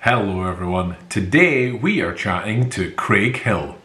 Hello everyone, today we are chatting to Craig Hill.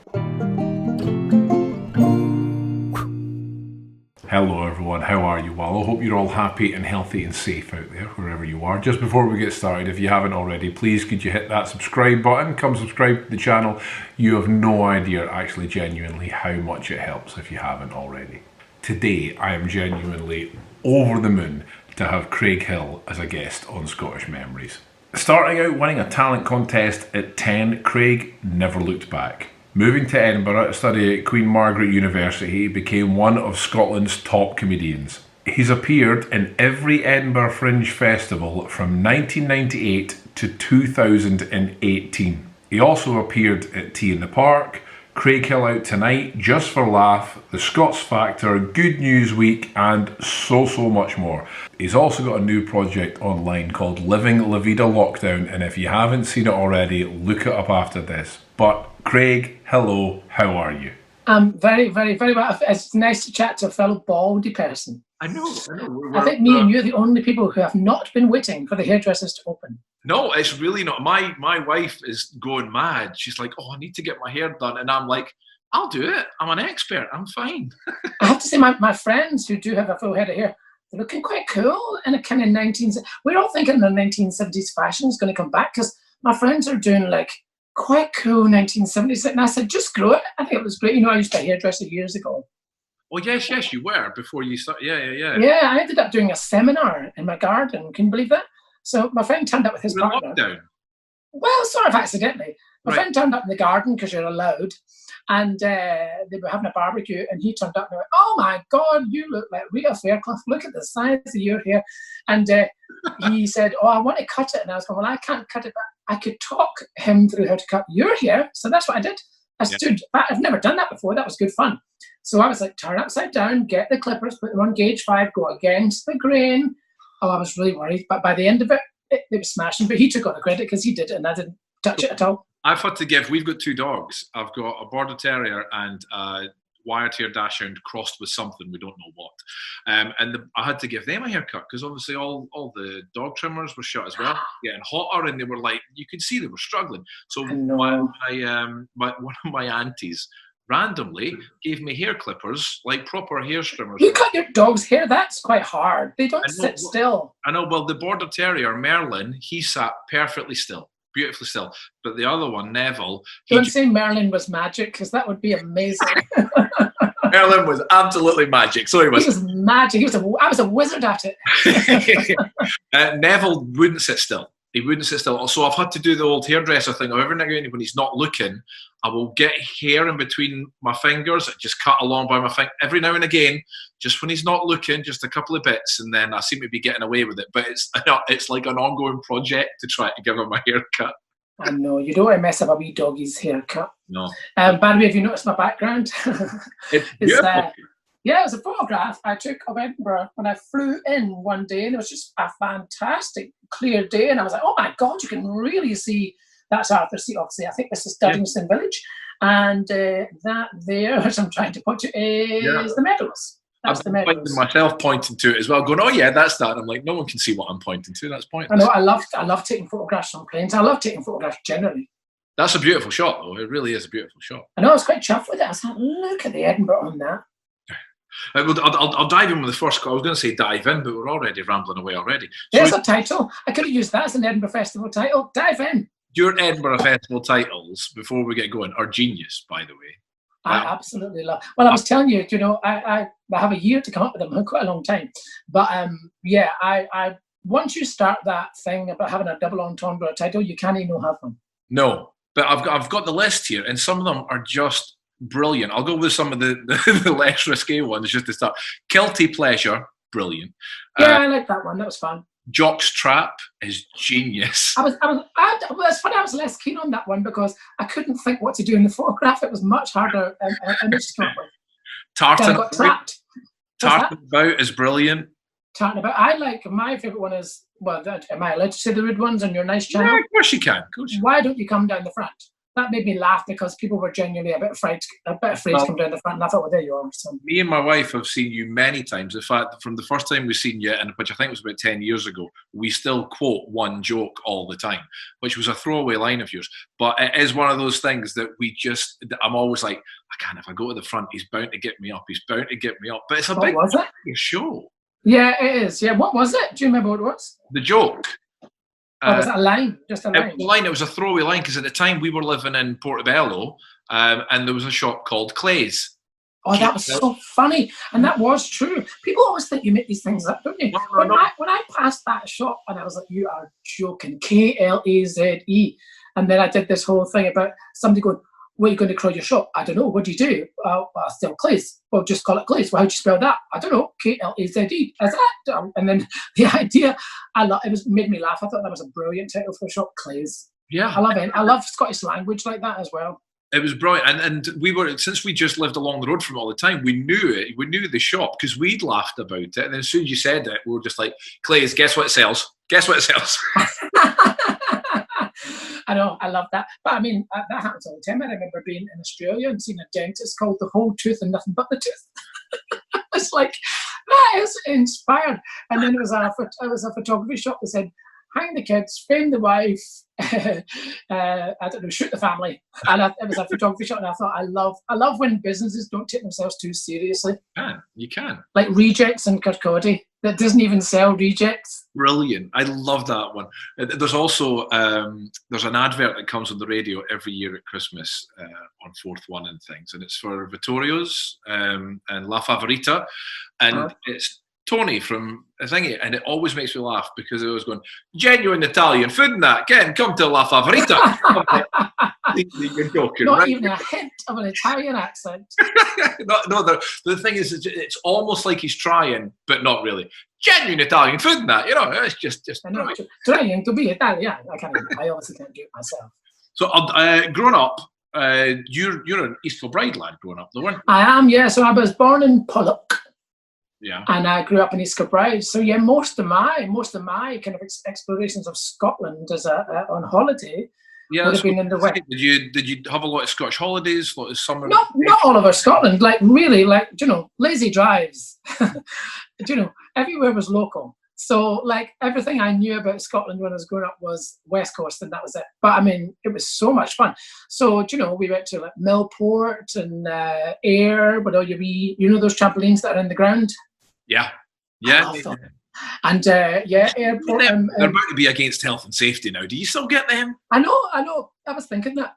Hello everyone, how are you all? I hope you're all happy and healthy and safe out there, wherever you are. Just before we get started, if you haven't already, please could you hit that subscribe button, come subscribe to the channel. You have no idea actually genuinely how much it helps if you haven't already. Today I am genuinely over the moon to have Craig Hill as a guest on Scottish Memories. Starting out winning a talent contest at 10, Craig never looked back. Moving to Edinburgh to study at Queen Margaret University, he became one of Scotland's top comedians. He's appeared in every Edinburgh Fringe festival from 1998 to 2018. He also appeared at Tea in the Park, Craig Hill Out Tonight, Just for Laugh, The Scots Factor, Good News Week, and so much more. He's also got a new project online called Living La Vida Lockdown, and if you haven't seen it already, look it up after this. But Craig, hello, how are you? I'm very well. It's nice to chat to a fellow baldy person. I know. I think me and you are the only people who have not been waiting for the hairdressers to open. No, it's really not. My wife is going mad. She's like, oh, I need to get my hair done. And I'm like, I'll do it. I'm an expert. I'm fine. I have to say, my friends who do have a full head of hair, they're looking quite cool in a kind of 19... We're all thinking the 1970s fashion is going to come back because my friends are doing like quite cool 1970s. And I said, just grow it. I think it was great. You know, I used to be a hairdresser years ago. Oh, yes, you were before you started. Yeah. Yeah, I ended up doing a seminar in my garden. Can you believe that? So my friend turned up with his partner. Lockdown. Well, sort of accidentally. My friend turned up in the garden because you're allowed, and they were having a barbecue, and he turned up and went, "Oh my God, you look like Rita Fairclough. Look at the size of your hair." And he said, "Oh, I want to cut it." And I was going, "Well, I can't cut it, but I could talk him through how to cut your hair." So that's what I did. I stood back. I've never done that before. That was good fun. So I was like, turn upside down, get the clippers, put them on gauge 5, go against the grain. Oh, I was really worried. But by the end of it, it was smashing. But he took all the credit because he did it and I didn't touch it at all. I've had to give, we've got 2 dogs. I've got a Border Terrier and a Wire-tailed Dachshund crossed with something, we don't know what. I had to give them a haircut because obviously all the dog trimmers were shut as well, getting hotter, and they were like, you could see they were struggling. So one of my aunties randomly gave me hair clippers, like proper hair trimmers. You cut your dog's hair? That's quite hard. They don't sit still. I know. Well, the Border Terrier, Merlin, he sat perfectly still, beautifully still. But the other one, Neville... Don't say Merlin was magic, because that would be amazing. Merlin was absolutely magic. So he was magic. I was a wizard at it. Neville wouldn't sit still. He wouldn't sit still. So I've had to do the old hairdresser thing. Every now and then when he's not looking, I will get hair in between my fingers, just cut along by my finger. Every now and again, just when he's not looking, just a couple of bits, and then I seem to be getting away with it. But it's like an ongoing project to try to give him a haircut. I know, you don't want to mess up a wee doggy's haircut. No. By the way, have you noticed my background? It's beautiful. Yeah, it was a photograph I took of Edinburgh when I flew in one day, and it was just a fantastic, clear day. And I was like, oh my God, you can really see that's Arthur Seat, obviously. I think this is Duddingston Village. And that there, which I'm trying to point to, is the Meadows. That's the Meadows. Myself pointing to it as well, going, oh yeah, that's that. And I'm like, no one can see what I'm pointing to. That's pointless. I know, I love taking photographs on planes. I love taking photographs generally. That's a beautiful shot, though. It really is a beautiful shot. I know, I was quite chuffed with it. I was like, look at the Edinburgh on that. I'll dive in with the first. I was going to say dive in, but we're already rambling away already. There's a title. I could have used that as an Edinburgh Festival title. Dive in. Your Edinburgh Festival titles, before we get going, are genius, by the way. I absolutely love. Well, I was telling you, I have a year to come up with them, quite a long time. But I once you start that thing about having a double entendre title, you can't even have one. No, but I've got the list here, and some of them are just brilliant. I'll go with some of the less risque ones just to start. Kilty Pleasure, brilliant. Yeah, I like that one. That was fun. Jock's Trap is genius. It's funny, I was less keen on that one because I couldn't think what to do in the photograph. It was much harder image to come up with. Tartan About is brilliant. Tartan About. I like, my favourite one is, well, am I allowed to say the rude ones on your nice channel? Yeah, of course you can. Why don't you come down the front? that made me laugh because people were genuinely a bit afraid to come down the front, and I thought, well, there you are. So. Me and my wife have seen you many times. In fact, from the first time we've seen you, and which I think was about 10 years ago, we still quote one joke all the time, which was a throwaway line of yours. But it is one of those things that I'm always like, I can't, if I go to the front, he's bound to get me up. He's bound to get me up. But it's a big show. Yeah, it is. Yeah, what was it? Do you remember what it was? The joke. Was it a line? Just a line? It was a throwaway line because at the time we were living in Portobello and there was a shop called Clay's. Oh, that was so funny. And that was true. People always think you make these things up, don't you? When I passed that shop and I was like, you are joking. Klaze. And then I did this whole thing about somebody going, where are you going to call your shop? I don't know. What do you do? I sell Clay's. Well, just call it Clay's. Well, how do you spell that? I don't know. Klaze. And then the idea, it made me laugh. I thought that was a brilliant title for a shop, Clay's. Yeah. I love it. I love Scottish language like that as well. It was brilliant. And we were, since we just lived along the road from it all the time, we knew it. We knew the shop because we'd laughed about it. And then as soon as you said it, we were just like, Clay's, guess what it sells? Guess what it sells? I know, I love that. But I mean, that happens all the time. I remember being in Australia and seeing a dentist called The Whole Tooth and Nothing But the Tooth. It's like, that is inspired. And then it was a photography shop that said, hang the kids, frame the wife, I don't know, shoot the family. And it was a photography shop, and I thought, I love when businesses don't take themselves too seriously. You can. Like Rejects in Kirkcaldy, that doesn't even sell rejects. Brilliant. I love that one. There's also, there's an advert that comes on the radio every year at Christmas on Fourth One and things, and it's for Vittorio's and La Favorita, and it's Tony from a thingy, and it always makes me laugh because it was going, genuine Italian food and that, come to La Favorita. You're joking, Not right? even a hint of an Italian accent. no, the thing is, it's almost like he's trying, but not really. Genuine Italian food and that, it's just right. Trying to be Italian. I obviously can't do it myself. So, growing up, you're an East Kilbride lad growing up, though, weren't you? I am, yeah. So I was born in Pollock. Yeah. And I grew up in East Kilbride. So yeah, most of my kind of explorations of Scotland as on holiday would have been in the West. Did you have a lot of Scottish holidays, a lot of summer? Not all over Scotland. Like really, lazy drives. Everywhere was local. So like everything I knew about Scotland when I was growing up was West Coast, and that was it. But I mean, it was so much fun. So we went to like Millport and Ayr, but all those trampolines that are in the ground. Yeah. And airport. They're about to be against health and safety now. Do you still get them? I know. I was thinking that.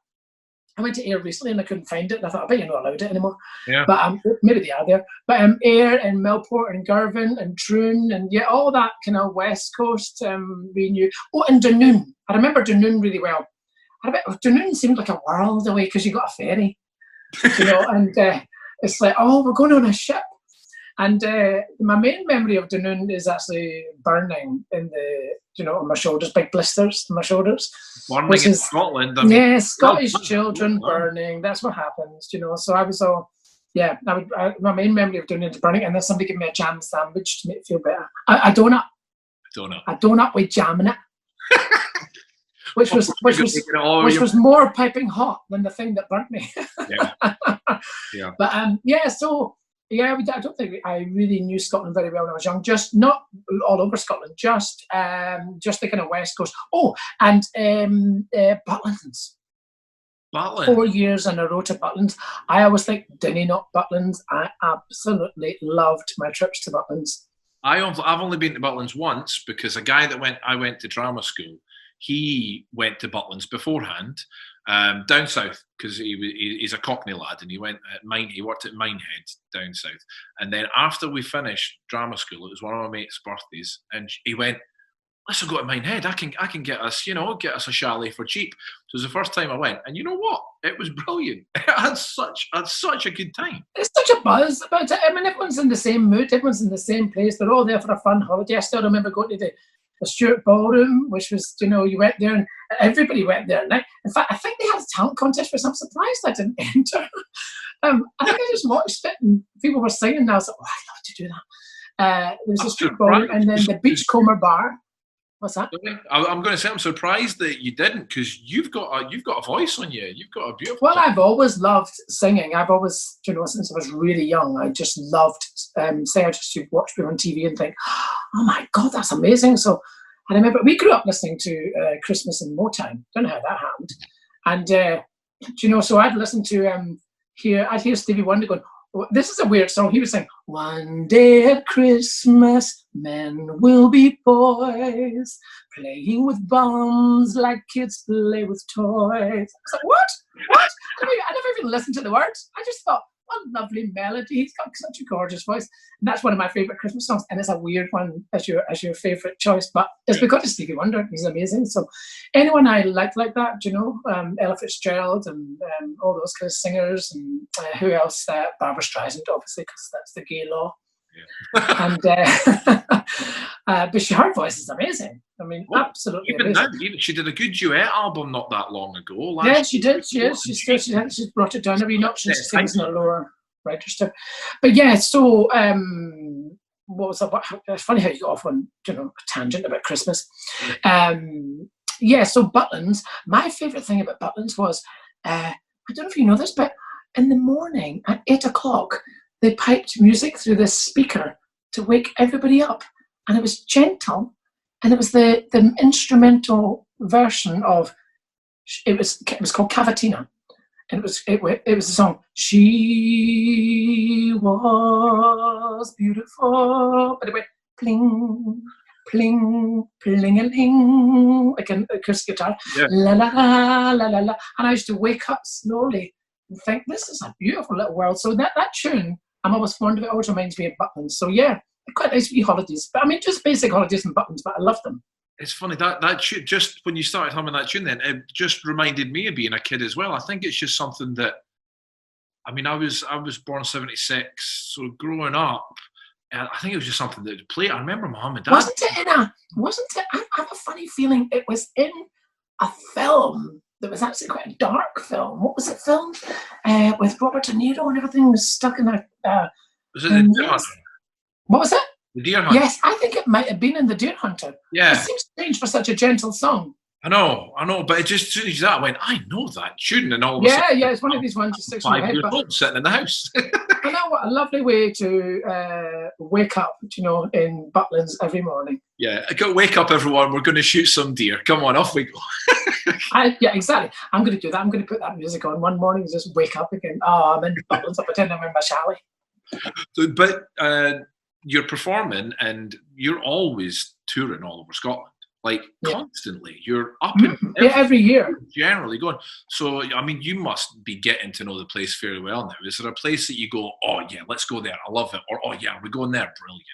I went to Ayr recently and I couldn't find it. And I thought, I bet you're not allowed it anymore. Yeah. But maybe they are there. But Ayr and Millport and Girvan and Troon and all that kind of West Coast we knew. Oh, and Dunoon. I remember Dunoon really well. Dunoon seemed like a world away because you got a ferry. And it's like, we're going on a ship. And my main memory of Dunoon is actually burning in on my shoulders, big blisters on my shoulders. Burning in Scotland. Scottish children burning. That's what happens, So I was all, my main memory of Dunoon is burning, and then somebody gave me a jam sandwich to make it feel better. A donut with jam in it. which was more piping hot than the thing that burnt me. Yeah. But I don't think I really knew Scotland very well when I was young. Just not all over Scotland, just the kind of West Coast. Oh, and Butlins. Butlins. 4 years in a row to Butlins. I always think, didn't not Butlins? I absolutely loved my trips to Butlins. I've only been to Butlins once because a guy I went to drama school, he went to Butlins beforehand, down south, because he's a Cockney lad, and he worked at Minehead down south. And then after we finished drama school, it was one of my mates' birthdays, and he went, let's go to Minehead. I can get us, a chalet for cheap. So it was the first time I went, and you know what? It was brilliant. I had such a good time. There's such a buzz about it. I mean, everyone's in the same mood. Everyone's in the same place. They're all there for a fun holiday. I still remember going to the Stuart Ballroom, which was, you went there and everybody went there. And in fact, I think they had a talent contest, which I'm surprised I didn't enter. I think I just watched it and people were singing, and I was like, I'd love to do that. There was the Stuart Ballroom and then the Beachcomber Bar. What's that? I'm going to say I'm surprised that you didn't, because you've got a voice on you. You've got a beautiful. Well, I've always loved singing. I've always, since I was really young, I just loved. Say, I just watch people on TV and think, "Oh my God, that's amazing!" So, I remember we grew up listening to Christmas in Motown. Don't know how that happened. And so I'd listen to I'd hear Stevie Wonder going, this is a weird song. He was saying, "One day at Christmas, men will be boys, playing with bombs like kids play with toys." I was like, what? I never even listened to the words. I just thought, what a lovely melody. He's got such a gorgeous voice. And that's one of my favourite Christmas songs. And it's a weird one as your favourite choice. But it's because of Stevie Wonder. He's amazing. So anyone I like that, Ella Fitzgerald and all those kind of singers. And who else? Barbara Streisand, obviously, because that's the gay law. Yeah. And but her voice is amazing. I mean, absolutely even amazing. Now, she did a good duet album not that long ago. Yeah, she did. She's brought it down every notch. She sings in a lower register. But yeah, so what was that? It's funny how you got off on a tangent about Christmas. So Butlins. My favourite thing about Butlins was I don't know if you know this, but in the morning at 8 o'clock they piped music through this speaker to wake everybody up, and it was gentle. And it was the instrumental version of it was called Cavatina, and it was the song "She Was Beautiful," but it went pling pling pling-a-ling like an acoustic guitar, la la la la la la, and I used to wake up slowly and think, this is a beautiful little world. So that tune, I'm always fond of it. Always reminds me of Butlins. So yeah. Quite nice wee holidays, but I mean, just basic holidays and Butlins, but I love them. It's funny that tune, just when you started humming that tune, then it just reminded me of being a kid as well. I think it's just something that, I mean, I was born in '76, so growing up, I think it was just something that would play. I remember my mum and dad. Wasn't it? I have a funny feeling it was in a film that was actually quite a dark film. What was it filmed? With Robert De Niro and everything was stuck in a. Was it the Deer Hunter? What was it? The Deer Hunter. Yes, I think it might have been in the Deer Hunter. Yeah. It seems strange for such a gentle song. I know, but it just, as soon as that, I went, I know that tune, and all of a sudden, it's one of these ones that sticks in your head. 5 years old, sitting in the house. I know, what a lovely way to wake up, in Butlins every morning. Yeah, wake up, everyone. We're going to shoot some deer. Come on, off we go. Yeah, exactly. I'm going to do that. I'm going to put that music on one morning and just wake up again. Oh, I'm in Butlins. I pretend I'm in my chalet. So, but you're performing and you're always touring all over Scotland, like constantly. You're up in every year, generally going. So, I mean, you must be getting to know the place fairly well now. Is there a place that you go, oh yeah, let's go there, I love it, or oh yeah, we're going there, brilliant?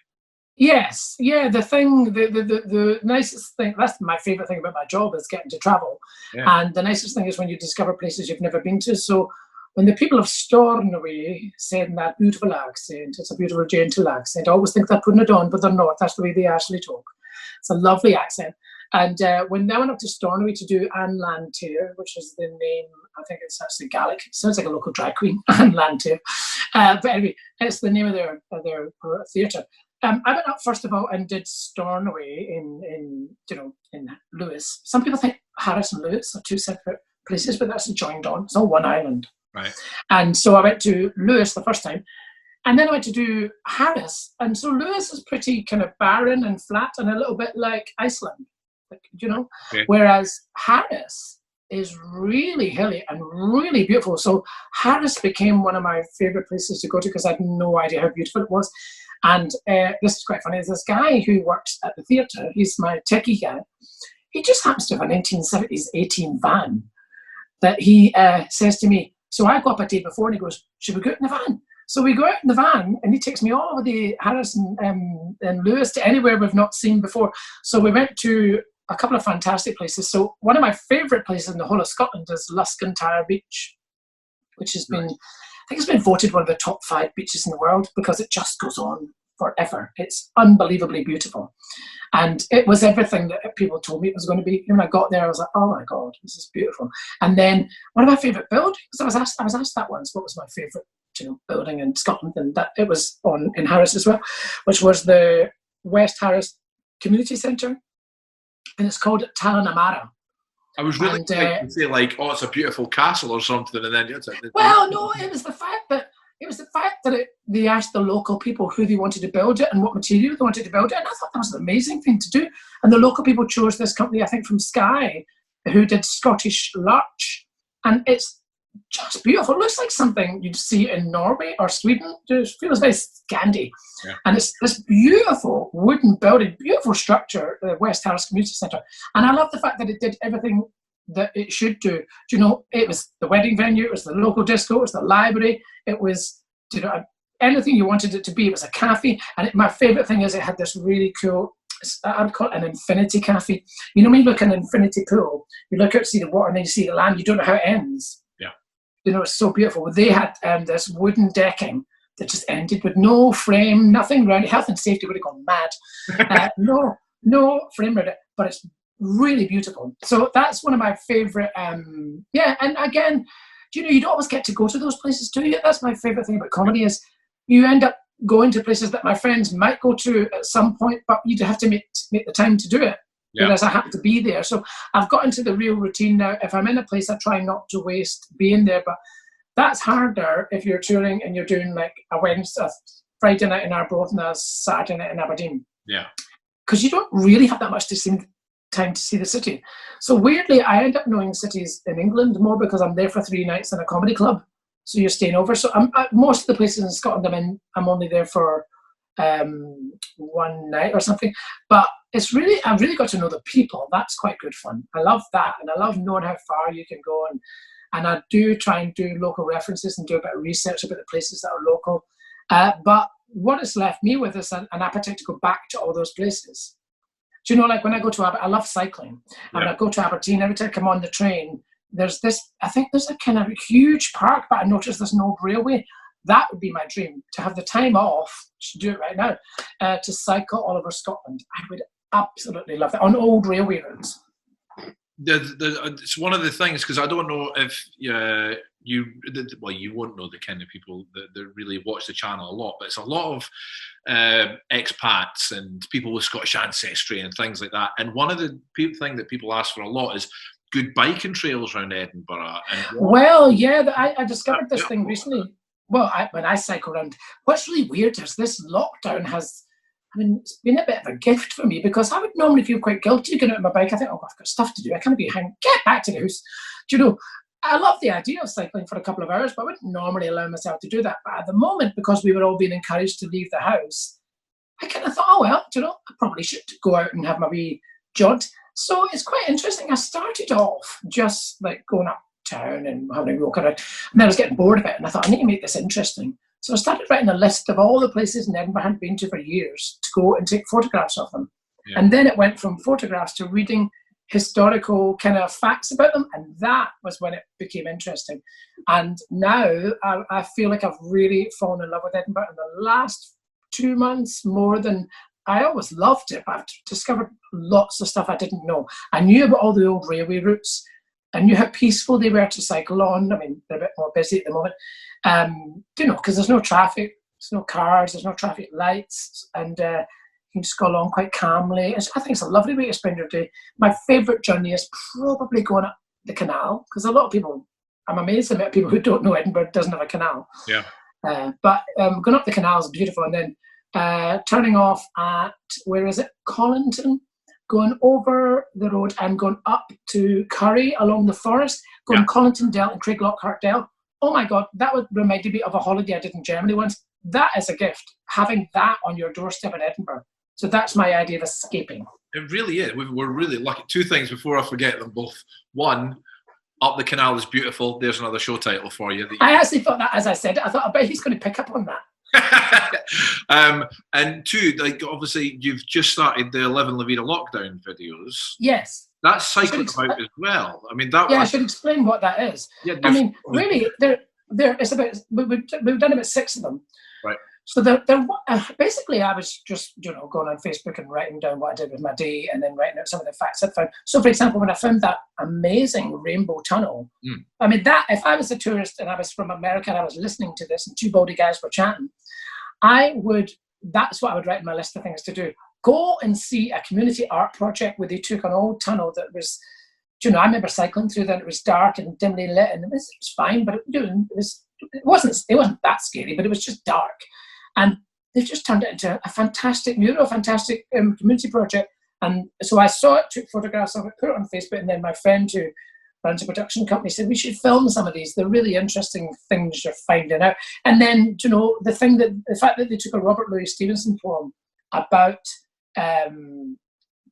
Yes, yeah. The nicest thing, that's my favourite thing about my job, is getting to travel. Yeah. And the nicest thing is when you discover places you've never been to. So when the people of Stornoway said in that beautiful accent, it's a beautiful gentle accent, I always think they're putting it on, but they're not. That's the way they actually talk. It's a lovely accent. And when I went up to Stornoway to do Anne Lantier, which is the name, I think it's actually Gaelic. It sounds like a local drag queen, Anne Lantier. But anyway, it's the name of their theatre. I went up first of all and did Stornoway in Lewis. Some people think Harris and Lewis are two separate places, but that's joined on. It's all one island. Right. And so I went to Lewis the first time, and then I went to do Harris. And so Lewis is pretty kind of barren and flat and a little bit like Iceland, okay. Whereas Harris is really hilly and really beautiful. So Harris became one of my favourite places to go to because I had no idea how beautiful it was. And this is quite funny. There's this guy who works at the theatre. He's my techie guy. He just happens to have a 1970s 18 van that he says to me, so I go up a day before and he goes, should we go out in the van? So we go out in the van and he takes me all over the Harris and Lewis to anywhere we've not seen before. So we went to a couple of fantastic places. So one of my favourite places in the whole of Scotland is Luscantire Beach, which has been, I think it's been voted one of the top 5 beaches in the world because it just goes on forever. It's unbelievably beautiful. And it was everything that people told me it was going to be. When I got there, I was like, oh my God, this is beautiful. And then one of my favourite buildings, I was asked that once, what was my favourite building in Scotland? And that it was in Harris as well, which was the West Harris Community Centre. and it's called Tallanamara. I was really And, thinking to say like, oh, it's a beautiful castle or something, and then well, no, it was the fact that they asked the local people who they wanted to build it and what material they wanted to build it, and I thought that was an amazing thing to do. And the local people chose this company, I think, from Skye, who did Scottish larch, and it's just beautiful. It looks like something you'd see in Norway or Sweden. It feels very Scandi. Yeah. And it's this beautiful wooden building, beautiful structure, the West Harris Community Centre. And I love the fact that it did everything that it should do. You know, it was the wedding venue, it was the local disco, it was the library, it was, you know, anything you wanted it to be. It was a cafe. And my favourite thing is it had this really cool, I would call it an infinity cafe. You know, when you look at an infinity pool, you look out to see the water and then you see the land, you don't know how it ends. You know, it's so beautiful. They had this wooden decking that just ended with no frame, nothing around it. Health and safety would have gone mad. No frame around it, but it's really beautiful. So that's one of my favourite. And again, you know, you don't always get to go to those places, do you? That's my favourite thing about comedy is you end up going to places that my friends might go to at some point, but you have to make the time to do it. Yeah. Whereas I happen to be there. So I've got into the real routine now. If I'm in a place, I try not to waste being there. But that's harder if you're touring and you're doing like a Friday night in Arbroath and a Saturday night in Aberdeen. Yeah. Because you don't really have that much time to see the city. So weirdly, I end up knowing cities in England more because I'm there for 3 nights in a comedy club. So you're staying over. So most of the places in Scotland I'm only there for 1 night or something. But I've really got to know the people. That's quite good fun. I love that, and I love knowing how far you can go. And I do try and do local references and do a bit of research about the places that are local. But what it's left me with is an appetite to go back to all those places. Do you know, like when I go to I love cycling. And when I go to Aberdeen, every time I come on the train, there's a kind of huge park, but I noticed there's no railway. That would be my dream, to have the time off, should do it right now, to cycle all over Scotland. I would absolutely love that, on old railway routes. It's one of the things, because I don't know if you won't know the kind of people that really watch the channel a lot, but it's a lot of expats and people with Scottish ancestry and things like that. And one of the thing that people ask for a lot is good biking trails around Edinburgh. Well, yeah, I discovered this thing recently. Well, when I cycle around, what's really weird is this lockdown it's been a bit of a gift for me, because I would normally feel quite guilty getting out on my bike. I think, I've got stuff to do. I can't be hanging. Get back to the house. Do you know, I love the idea of cycling for a couple of hours, but I wouldn't normally allow myself to do that. But at the moment, because we were all being encouraged to leave the house, I kind of thought, oh, well, do you know, I probably should go out and have my wee jaunt. So it's quite interesting. I started off just like going up town and having a walk around, and then I was getting bored of it, and I thought I need to make this interesting. So I started writing a list of all the places in Edinburgh I hadn't been to for years to go and take photographs of them. Yeah. And then it went from photographs to reading historical kind of facts about them, and that was when it became interesting. And now I feel like I've really fallen in love with Edinburgh in the last 2 months, more than I always loved it, but I've discovered lots of stuff I didn't know. I knew about all the old railway routes. I knew how peaceful they were to cycle on. I mean, they're a bit more busy at the moment, you know, because there's no traffic, there's no cars, there's no traffic lights, and you can just go along quite calmly. I think it's a lovely way to spend your day. My favourite journey is probably going up the canal, because a lot of people, I'm amazed at people who don't know Edinburgh doesn't have a canal. Yeah. But going up the canal is beautiful, and then turning off at, where is it, Collington, going over the road and going up to Curry along the forest, going Collington Dale and Craiglockhart Dale. Oh my God, that would remind me of a holiday I did in Germany once. That is a gift, having that on your doorstep in Edinburgh. So that's my idea of escaping. It really is. We're really lucky. 2 things before I forget them both. One, Up the Canal is beautiful. There's another show title for you. I actually thought that as I said it. I thought, I bet he's going to pick up on that. And 2, like obviously you've just started the 11 Lavina lockdown videos. Yes. That's cycling about as well. I mean, that. Yeah, I should explain what that is. Yeah, I mean, really, it's about we've done about 6 of them. Right. So basically, I was just going on Facebook and writing down what I did with my day, and then writing out some of the facts I found. So, for example, when I found that amazing rainbow tunnel, I mean, that if I was a tourist and I was from America and I was listening to this and 2 baldy guys were chatting, that's what I would write in my list of things to do. go and see a community art project where they took an old tunnel that was, I remember cycling through that. It was dark and dimly lit, and it was fine, but it wasn't that scary, but it was just dark. And they've just turned it into a fantastic mural, fantastic community project. And so I saw it, took photographs of it, put it on Facebook, and then my friend who runs a production company said, we should film some of these. They're really interesting things you're finding out. And then, the fact that they took a Robert Louis Stevenson poem about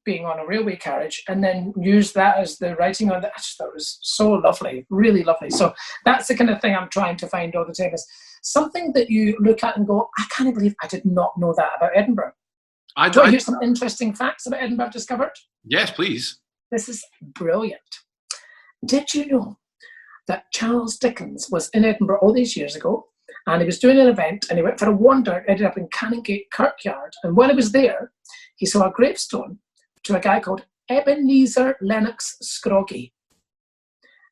being on a railway carriage and then used that as the writing on it, I just thought it was so lovely, really lovely. So that's the kind of thing I'm trying to find all the time, is something that you look at and go, I can't believe I did not know that about Edinburgh. Do I hear some interesting facts about Edinburgh I've discovered? Yes, please. This is brilliant. Did you know that Charles Dickens was in Edinburgh all these years ago, and he was doing an event, and he went for a wander, ended up in Canongate Kirkyard, and when he was there, he saw a gravestone to a guy called Ebenezer Lennox Scroggie.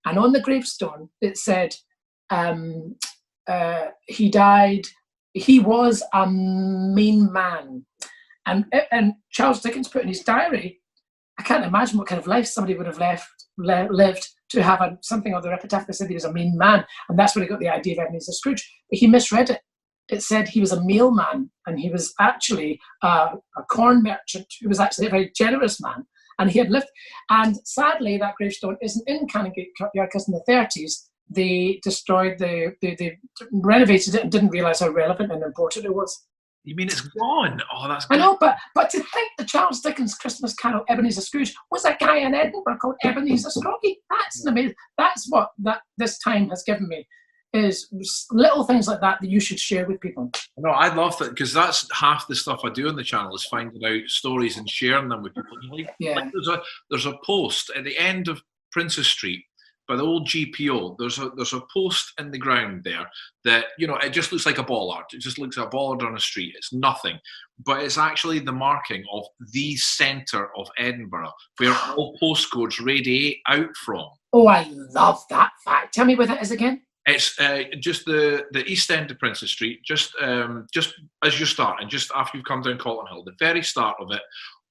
And on the gravestone, it said, he died, he was a mean man. And Charles Dickens put in his diary, I can't imagine what kind of life somebody would have lived to have something on the epitaph that said he was a mean man. And that's where he got the idea of Ebenezer Scrooge. But he misread it. It said he was a mailman, and he was actually a corn merchant who was actually a very generous man. And he had lived, and sadly that gravestone isn't in Canongate Kirkyard, because in the 30s they destroyed they renovated it and didn't realise how relevant and important it was. You mean it's gone? Oh, that's good. I know, but to think that Charles Dickens' Christmas carol, Ebenezer Scrooge, was a guy in Edinburgh called Ebenezer Scroggie. That's amazing. That's what this time has given me, is little things like that you should share with people. No, I love that, because that's half the stuff I do on the channel, is finding out stories and sharing them with people. Like there's a post at the end of Princess Street by the old GPO. There's a post in the ground there that, it just looks like a bollard. It just looks like a bollard on a street. It's nothing, but it's actually the marking of the centre of Edinburgh, where all postcodes radiate out from. Oh, I love that fact. Tell me where that is again. It's just the east end of Princess Street, just as you're starting, just after you've come down Cotton Hill, the very start of it,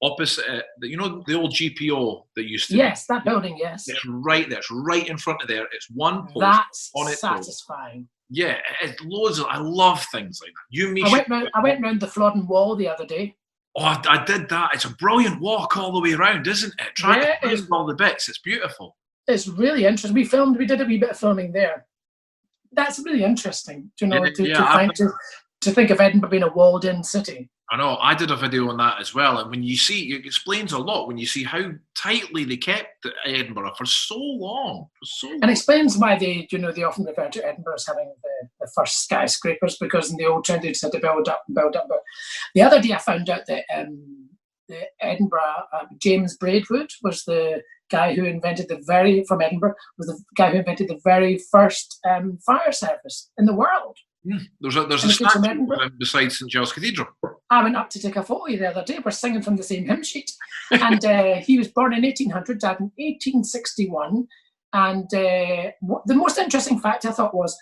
opposite, the old GPO that used to be. Yes, that building, yes. It's right there. It's right in front of there. It's one post. That's on it. satisfying. Yeah, it's loads of, I love things like that. I went round the Flodden Wall the other day. Oh, I did that. It's a brilliant walk all the way around, isn't it? Trying to find all the bits. It's beautiful. It's really interesting. We did a wee bit of filming there. That's really interesting, to think of Edinburgh being a walled-in city. I know. I did a video on that as well, and when you see, it explains a lot when you see how tightly they kept Edinburgh for so long. And explains why they often refer to Edinburgh as having the first skyscrapers, because in the old trend they just had to build up. But the other day I found out that the Edinburgh James Braidwood was the guy who invented the very first fire service in the world. There's a statue beside St Giles Cathedral. I went up to take a photo the other day. We're singing from the same hymn sheet. And he was born in 1800, died in 1861. And the most interesting fact I thought was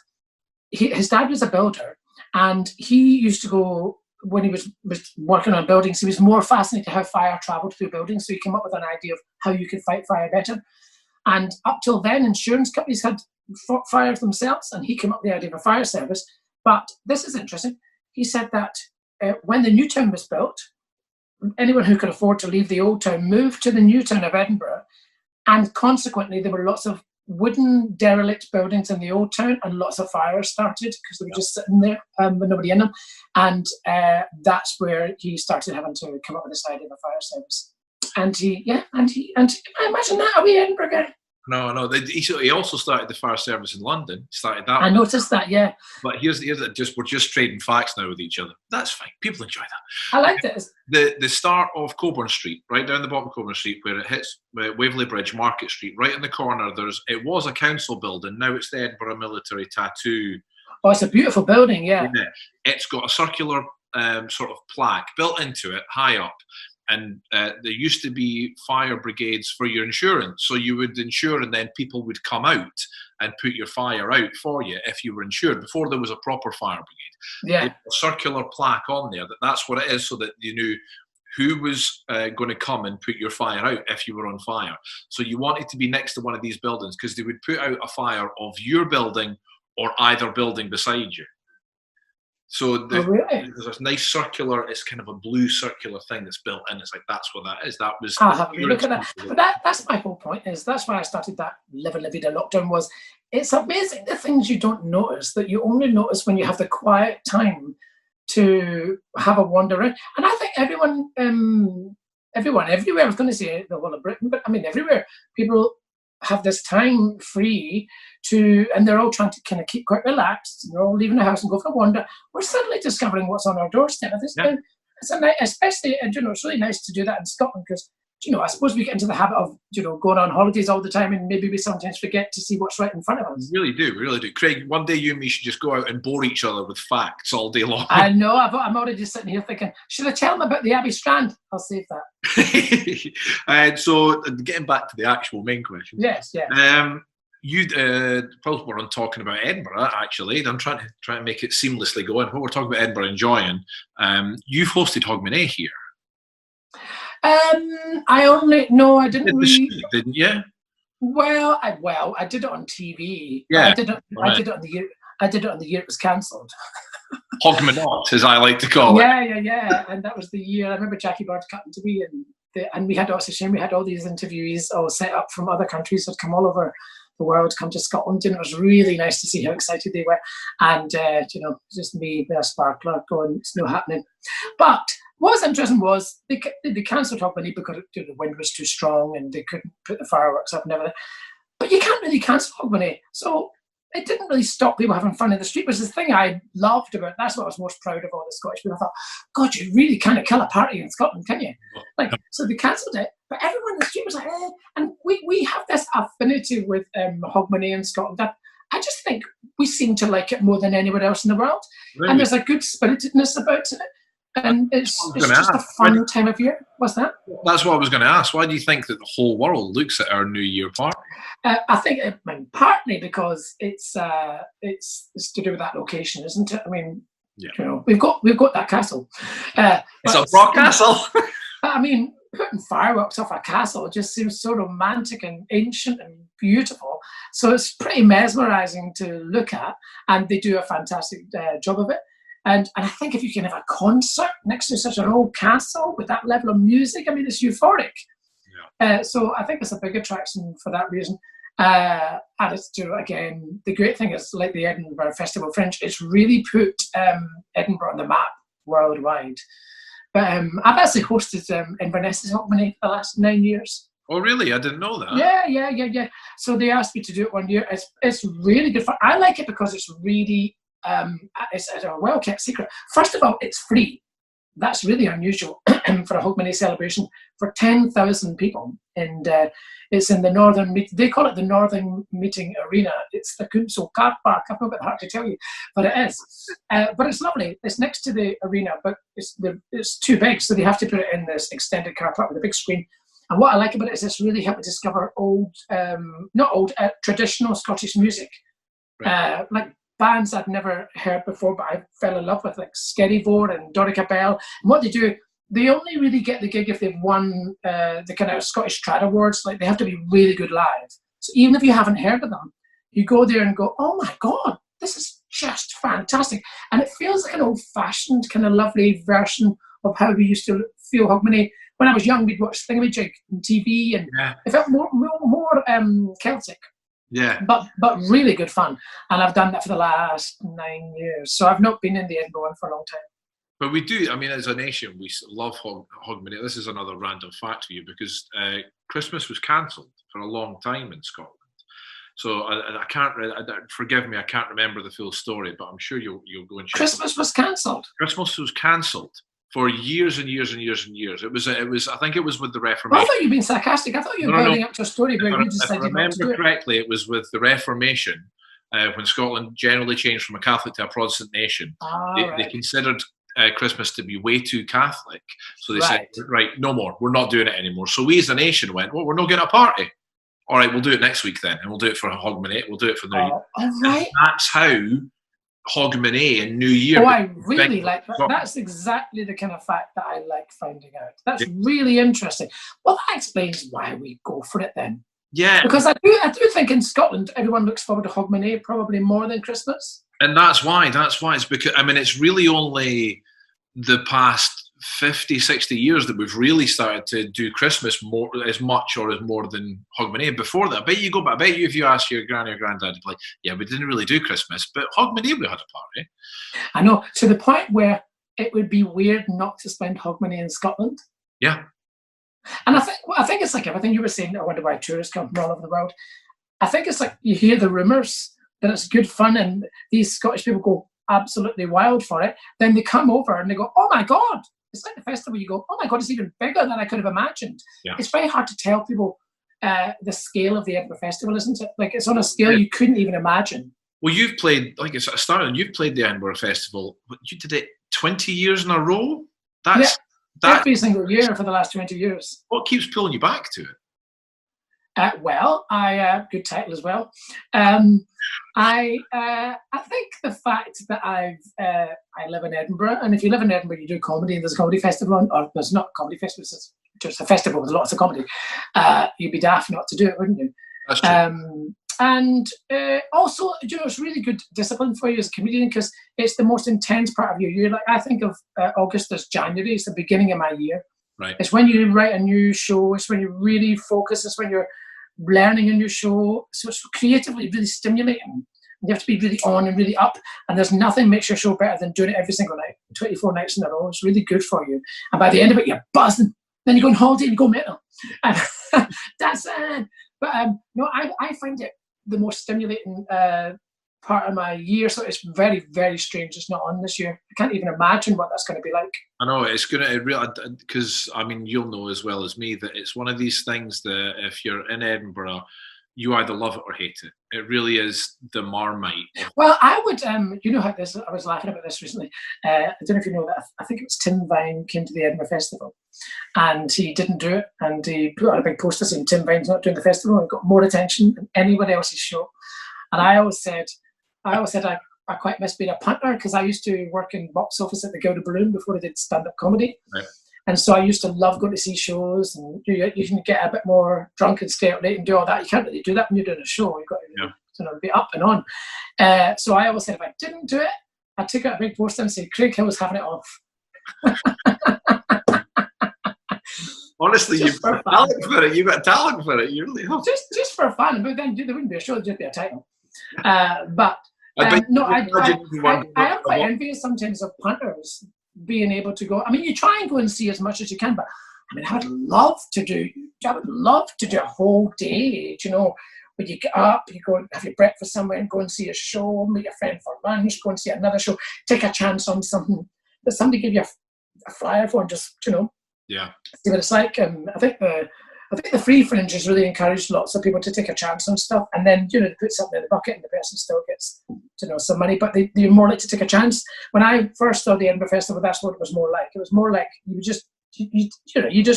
his dad was a builder, and he used to go, when he was working on buildings, he was more fascinated how fire travelled through buildings, so he came up with an idea of how you could fight fire better. And up till then, insurance companies had fought fires themselves, and he came up with the idea of a fire service. But this is interesting. He said that when the new town was built, anyone who could afford to leave the old town moved to the new town of Edinburgh, and consequently there were lots of wooden derelict buildings in the old town, and lots of fires started because they were just sitting there with nobody in them. And that's where he started having to come up with this idea of a fire service. And I imagine that a wee Edinburgh guy. No. He also started the fire service in London. He started that. I noticed that, yeah. But here's we're just trading facts now with each other. That's fine. People enjoy that. I like this. The start of Coburn Street, right down the bottom of Coburn Street, where it hits Waverley Bridge, Market Street, right in the corner. It was a council building. Now it's the Edinburgh Military Tattoo. Oh, it's a beautiful building, yeah. It's got a circular sort of plaque built into it, high up. And there used to be fire brigades for your insurance. So you would insure, and then people would come out and put your fire out for you if you were insured, before there was a proper fire brigade. Yeah. A circular plaque on there that's what it is, so that you knew who was going to come and put your fire out if you were on fire. So you wanted to be next to one of these buildings because they would put out a fire of your building or either building beside you. So there's a nice circular, it's kind of a blue circular thing that's built in. It's like, that's what that is. That was. I'll have a look at that. But that's my whole point, is that's why I started that Live La Vida lockdown. Was it's amazing the things you don't notice, that you only notice when you have the quiet time to have a wander around. And I think everyone everywhere, I was going to say the whole of Britain, but I mean everywhere, people have this time free to, and they're all trying to kind of keep quite relaxed, and they're all leaving the house and go for a wander. We're suddenly discovering what's on our doorstep. It's a nice, especially, and it's really nice to do that in Scotland, because I suppose we get into the habit of going on holidays all the time, and maybe we sometimes forget to see what's right in front of us. We really do. Craig, one day you and me should just go out and bore each other with facts all day long. I know. I'm already just sitting here thinking, should I tell them about the Abbey Strand? I'll save that. So getting back to the actual main question. Yes. You probably were on talking about Edinburgh, actually. I'm trying to make it seamlessly go in. When we're talking about Edinburgh enjoying, you've hosted Hogmanay here. I didn't really. Didn't you? Well, I did it on TV. Yeah, I did it on the year. I did it on the year it was cancelled. Hogmanay, as I like to call it. Yeah. And that was the year. I remember Jackie Bird cutting to me, and we had, it's a shame, we had all these interviewees all set up from other countries that come all over the world, come to Scotland, and it was really nice to see how excited they were. And just me, a sparkler, going, it's no happening. But what was interesting was they cancelled Hogmanay because the wind was too strong and they couldn't put the fireworks up and everything. But you can't really cancel Hogmanay, so it didn't really stop people having fun in the street, which is the thing I loved about it. That's what I was most proud of, all the Scottish people. I thought, God, you really kind of kill a party in Scotland, can you? So they cancelled it, but everyone in the street was like, eh. And we have this affinity with Hogmanay in Scotland that I just think we seem to like it more than anywhere else in the world. Really? And there's a good spiritedness about it. And it's just a fun time of year. What's that? That's what I was going to ask. Why do you think that the whole world looks at our New Year party? I think partly because it's to do with that location, isn't it? I mean, we've got that castle. It's a rock castle. I mean, putting fireworks off a castle just seems so romantic and ancient and beautiful. So it's pretty mesmerising to look at, and they do a fantastic job of it. And I think if you can have a concert next to such an old castle with that level of music, I mean, it's euphoric. Yeah. So I think it's a big attraction for that reason. And it's again, the great thing is, like the Edinburgh Festival Fringe, it's really put Edinburgh on the map worldwide. But I've actually hosted Inverness's Hogmanay for the last 9 years. Oh, really? I didn't know that. Yeah. So they asked me to do it one year. It's really good fun. I like it because it's really... it's a well-kept secret. First of all, it's free. That's really unusual for a Hogmanay celebration for 10,000 people. And it's in the Northern, they call it the Northern Meeting Arena. It's the Kunsel car park. I know a bit hard to tell you, but it is. But it's lovely. It's next to the arena, but it's too big, so they have to put it in this extended car park with a big screen. And what I like about it is it's really helped me discover traditional Scottish music. Right. Like bands I'd never heard before, but I fell in love with, like Skerryvore and Dorica Bell. And what they do, they only really get the gig if they've won the kind of Scottish Trad Awards. Like, they have to be really good live. So even if you haven't heard of them, you go there and go, oh my God, this is just fantastic. And it feels like an old-fashioned kind of lovely version of how we used to feel Hogmanay. When I was young, we'd watch Thingamajig on TV, and it felt more Celtic. Yeah, but really good fun, and I've done that for the last 9 years. So I've not been in the Edinburgh one for a long time. But we do. I mean, as a nation, we love Hogmanay. This is another random fact for you, because Christmas was cancelled for a long time in Scotland. So I can't. Forgive me, I can't remember the full story, but I'm sure you'll go and check. Christmas was cancelled. Christmas was cancelled for years and years and years and years. It was. I think it was with the Reformation. Well, I thought you'd been sarcastic. I thought you were building up to a story where you decided not to do it. If I remember correctly, it was with the Reformation, when Scotland generally changed from a Catholic to a Protestant nation. They considered Christmas to be way too Catholic, so they said, right, no more. We're not doing it anymore. So we as a nation went, well, we're not getting a party. All right, we'll do it next week then, and we'll do it for Hogmanay. We'll do it for the New Year. All right. And that's how Hogmanay and New Year. Oh, I really like that. That's exactly the kind of fact that I like finding out. That's really interesting. Well, that explains why we go for it then. Yeah. Because I do think in Scotland, everyone looks forward to Hogmanay probably more than Christmas. And that's why. It's because, I mean, it's really only the past 50, 60 years that we've really started to do Christmas more as much or as more than Hogmanay. Before that, I bet you if you ask your granny or granddad, to play, yeah, we didn't really do Christmas, but Hogmanay we had a party. I know, to the point where it would be weird not to spend Hogmanay in Scotland. Yeah. And I think it's like everything you were saying. I wonder why tourists come from all over the world. I think it's like you hear the rumours that it's good fun and these Scottish people go absolutely wild for it. Then they come over and they go, oh my God. It's like the festival, you go, oh my God, it's even bigger than I could have imagined. Yeah. It's very hard to tell people the scale of the Edinburgh Festival, isn't it? Like, it's on a scale you couldn't even imagine. Well, you've played, like I started, you've played the Edinburgh Festival, but you did it 20 years in a row? Every single year for the last 20 years. What keeps pulling you back to it? Well, good title as well. I think the fact that I live in Edinburgh, and if you live in Edinburgh, you do comedy, and there's a comedy festival, or there's not a comedy festival, it's just a festival with lots of comedy. You'd be daft not to do it, wouldn't you? That's true. And also, it's really good discipline for you as a comedian because it's the most intense part of your year. Like, I think of August as January. It's the beginning of my year. Right. It's when you write a new show. It's when you really focus. It's when you're learning a new show. So it's creatively really stimulating. You have to be really on and really up. And there's nothing makes your show better than doing it every single night, 24 nights in a row. It's really good for you. And by the end of it, you're buzzing. Then you go on holiday and you go mental. And that's it. But no, I find it the most stimulating part of my year. So it's very, very strange it's not on this year. I can't even imagine what that's going to be like. I know, it's going to really, because I mean, you'll know as well as me that it's one of these things that if you're in Edinburgh, you either love it or hate it. It really is the Marmite. Well, I would, you know how this, I was laughing about this recently. I don't know if you know that, I think it was Tim Vine came to the Edinburgh Festival and he didn't do it. And he put out a big poster saying Tim Vine's not doing the festival and got more attention than anyone else's show. And I always said I quite miss being a punter because I used to work in box office at the Gilded Balloon before I did stand-up comedy. Right. And so I used to love going to see shows, and you can get a bit more drunk and stay up late and do all that. You can't really do that when you're doing a show. You've got to be up and on. So I always said if I didn't do it, I'd take out a big poster and say, Craig Hill's having it off. Honestly, you've got talent for it. You've got talent for it. You really have. Just for fun. But then there wouldn't be a show, there'd just be a title. But I am quite envious sometimes of punters being able to go. I mean, you try and go and see as much as you can, but I mean, I would love to do a whole day, where you get up, you go and have your breakfast somewhere and go and see a show, meet a friend for lunch, go and see another show, take a chance on something that somebody give you a flyer for and just, see what it's like. And I think the Free Fringe has really encouraged lots of people to take a chance on stuff, and then they put something in the bucket and the person still gets some money, but they're more likely to take a chance. When I first saw the Edinburgh Festival, that's what it was more like. It was more like you just